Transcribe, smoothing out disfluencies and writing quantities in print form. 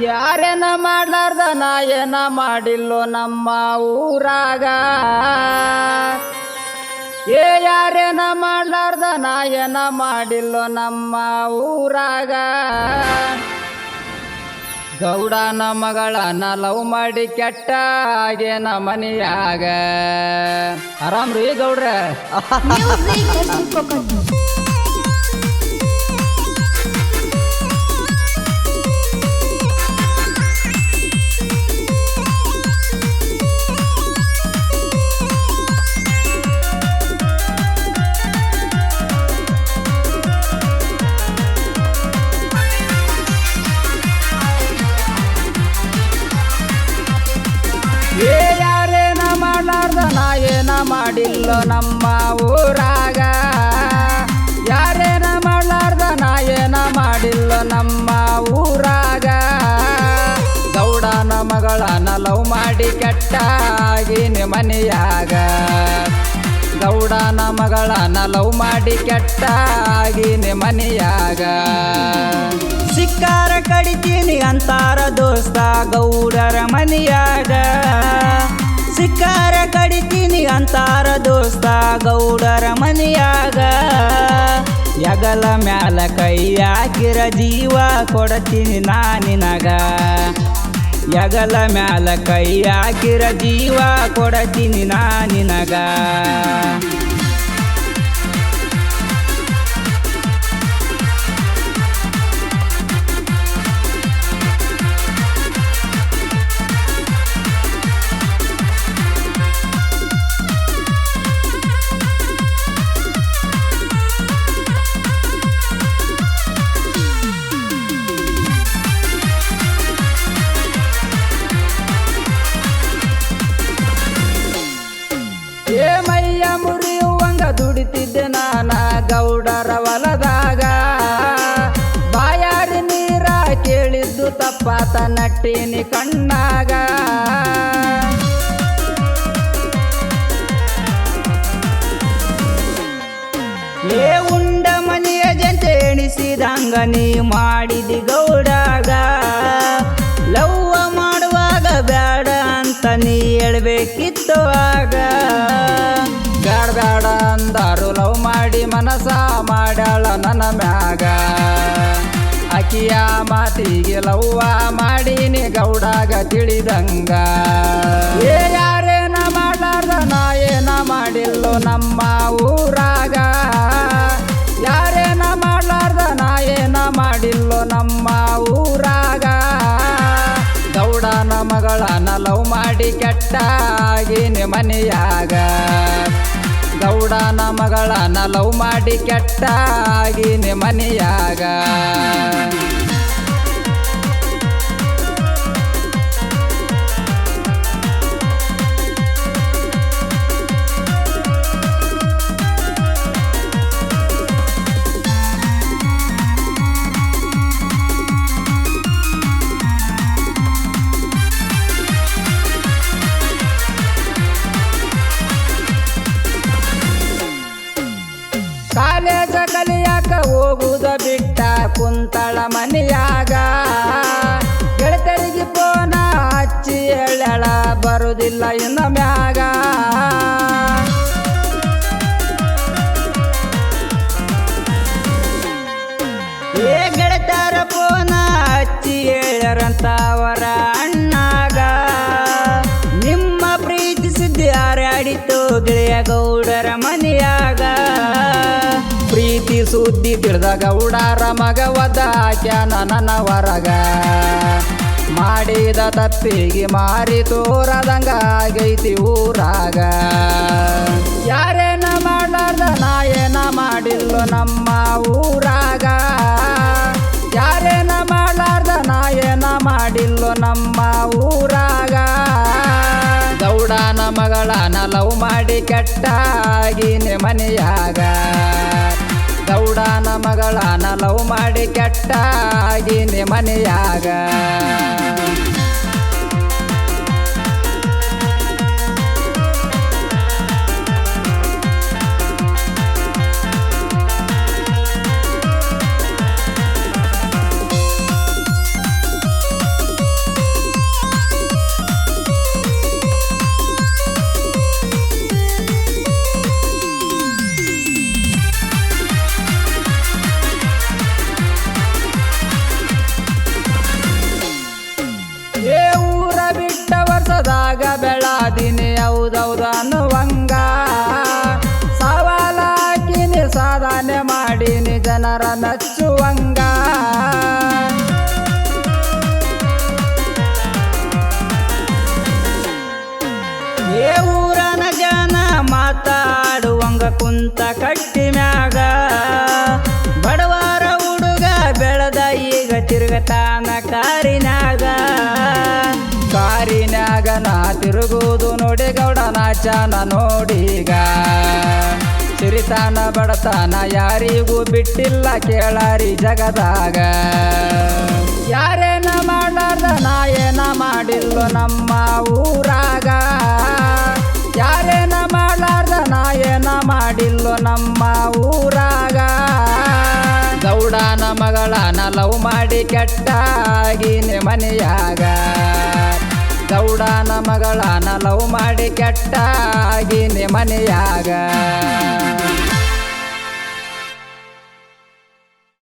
ಯಾರೇನ ಮಾಡ್ಲಾರ್ದ ನಾ ಏನ ಮಾಡಿಲ್ಲೋ ನಮ್ಮ ಊರಾಗ. ಯಾರೇನ ಮಾಡ್ಲಾರ್ದ ನಾ ಏನ ಮಾಡಿಲ್ಲೋ ನಮ್ಮ ಊರಾಗ. ಗೌಡನ ಮಗಳನ್ನ ಲವ್ ಮಾಡಿ ಕೆಟ್ಟ ಆಗೇನ ಮನೆಯಾಗ. ಆರಾಮ್ರಿ ಗೌಡ್ರ? ಯಾರೇನ ಮಾಡ್ಲಾರ್ದ ನಾ ಏನ ಮಾಡಿಲ್ಲೋ ನಮ್ಮ ಊರಾಗ. ಯಾರೇನ ಮಾಡ್ಲಾರ್ದ ನಾ ಏನ ಮಾಡಿಲ್ಲೋ ನಮ್ಮ ಊರಾಗ. ಗೌಡನ ಮಗಳನ್ನ ಲವ್ ಮಾಡಿ ಕೆಟ್ಟಾಗಿನಿ ಮನೆಯಾಗ. ಗೌಡನ ಮಗಳನ್ನ ಲವ್ ಮಾಡಿ ಕೆಟ್ಟಾಗಿನಿ ಮನೆಯಾಗ. ಸಿಕ್ಕಾರ ಕಡಿತೀನಿ ಅಂತಾರ ದೋಸ್ತ ಗೌಡರ ಮನೆಯಾಗ. ಸಿಕ್ಕಾರ ಕಡಿತೀನಿ ಅಂತಾರ ದೋಸ್ತ ಗೌಡರ ಮನೆಯಾಗ. ಯಗಲ ಮ್ಯಾಲ ಕೈ ಹಾಕಿರ ಜೀವ ಕೊಡ್ತೀನಿ ನಾ ನಿನಗ. ಯಗಲ ಮ್ಯಾಲ ಕೈ ಹಾಕಿರ ಜೀವ ಕೊಡ್ತೀನಿ ನಾ ನಿನಗ. ಮೈಯ ಮುರಿಯುವಂಗ ದುಡಿತಿದ್ದೆ ನಾನ ಗೌಡರ ಹೊಲದಾಗ. ಬಾಯಾರಿ ನೀರ ಕೇಳಿದ್ದು ತಪ್ಪಾತ ನಟ್ಟಿನಿ ಕಣ್ಣಾಗ. ಉಂಡ ಮನೆಯ ಜಂತೆ ಎಣಿಸಿದಂಗ ನೀ ಮಾಡಿದಿ ಗೌಡಾಗ. ಲವ್ವ ಮಾಡುವಾಗ ಬ್ಯಾಡ ಅಂತ ನೀ ಹೇಳ್ಬೇಕಿತ್ತು ಆಗ. ಬ್ಯಾಡ ಅಂದಾರು ಲವ್ ಮಾಡಿ ಮನಸ ಮಾಡ್ಯಾಳ ನನ್ನ ಮ್ಯಾಗ. ಅಕಿಯ ಮಾತಿಗೆ ಲವ್ವ ಮಾಡೀನಿ ಗೌಡಾಗ ತಿಳಿದಂಗ. ಯಾರೇನ ಮಾಡ್ಲಾರ್ದ ನಾ ಏನ ಮಾಡಿಲ್ಲೋ ನಮ್ಮ ಊರಾಗ. ಯಾರೇನ ಮಾಡ್ಲಾರ್ದ ನಾ ಏನ ಮಾಡಿಲ್ಲೋ ನಮ್ಮ ಊರಾಗ. ಗೌಡನ ಮಗಳನ್ನ ಲವ್ ಮಾಡಿ ಕೆಟ್ಟಾಗಿನಿ ಮನೆಯಾಗ. ಗೌಡನ ಮಗಳನ್ನ ಲವ್ ಮಾಡಿ ಕೆಟ್ಟಾಗಿನಿ ಮನೆಯಾಗ. ಕಾಲೇಜ ಕಲಿಯಾಕ ಹೋಗುದ ಬಿಟ್ಟ ಕುಂತಳ ಮನೆಯಾಗ. ಗೆಳತರಿಗೆ ಫೋನ ಹಚ್ಚಿ ಹೇಳಳ ಬರುದಿಲ್ಲ ಇನ್ನ ಮ್ಯಾಗ. ಗೆಳತಾರ ಫೋನ ಹಚ್ಚಿ ಹೇಳ್ಯಾರಂತ ಅವರ ಅಣ್ಣಾಗ. ನಿಮ್ಮ ಪ್ರೀತಿ ಸುದ್ದಿ ಹಾರಾಡಿತು ಗೆಳೆಯ ಗೌಡರ ಮನೆಯಾಗ. ಪ್ರೀತಿ ಸುದ್ದಿ ತಿಳಿದ ಗೌಡರ ಮಗ ಒದ್ದಾಕ್ಯಾನ ನನ್ನ ಹೊರಗ. ಮಾಡಿದ ತಪ್ಪಿಗೆ ಮಾರಿ ತೋರದಂಗ ಆಗೈತಿ ಊರಾಗ. ಯಾರೇನ ಮಾಡ್ಲಾರ್ದ ನಾ ಏನ ಮಾಡಿಲ್ಲೋ ನಮ್ಮ ಊರಾಗ. ಯಾರೇನ ಮಾಡ್ಲಾರ್ದ ನಾ ಏನ ಮಾಡಿಲ್ಲೋ ನಮ್ಮ ಊರಾಗ. ಗೌಡನ ಮಗಳನ್ನ ಲವ್ ಮಾಡಿ ಕೆಟ್ಟಾಗಿನಿ ಮನೆಯಾಗ. ಗೌಡನ ಮಗಳನ್ನ ಲವ್ ಮಾಡಿ ಕೆಟ್ಟಾಗಿನಿ ಮನೆಯಾಗ. ಕುಂತ ಕಟ್ಟಿ ಮ್ಯಾಗ ಬಡವಾರ ಹುಡುಗ ಬೆಳೆದ ಈಗ ತಿರುಗತಾನ ಕಾರಿನಾಗ ನಾ ತಿರುಗುವುದು ನೋಡಿ ಗೌಡ ನಾಚಾನ ನೋಡೀಗ ಸಿರಿತಾನ ಬಡತಾನ ಯಾರಿಗೂ ಬಿಟ್ಟಿಲ್ಲ ಕೇಳಾರಿ ಜಗದಾಗ ಯಾರೇನ ಮಾಡಾರ್ದ ನಾ ಏನ ಮಾಡಿಲ್ಲೋ ನಮ್ಮ ಊರಾಗ ಯಾರೇನ ಮಾಡಾರ್ದ ನಾ ಏನ ಮಾಡಿಲ್ಲೋ ನಮ್ಮ ಊರಾಗ ಗೌಡನ ಮಗಳನ ಲವ್ ಮಾಡಿ ಕೆಟ್ಟಾಗಿನಿ ಮನೆಯಾಗ ಗೌಡನ ಮಗಳನ ಲವ್ ಮಾಡಿ ಕೆಟ್ಟಾಗಿನಿ ಮನೆಯಾಗ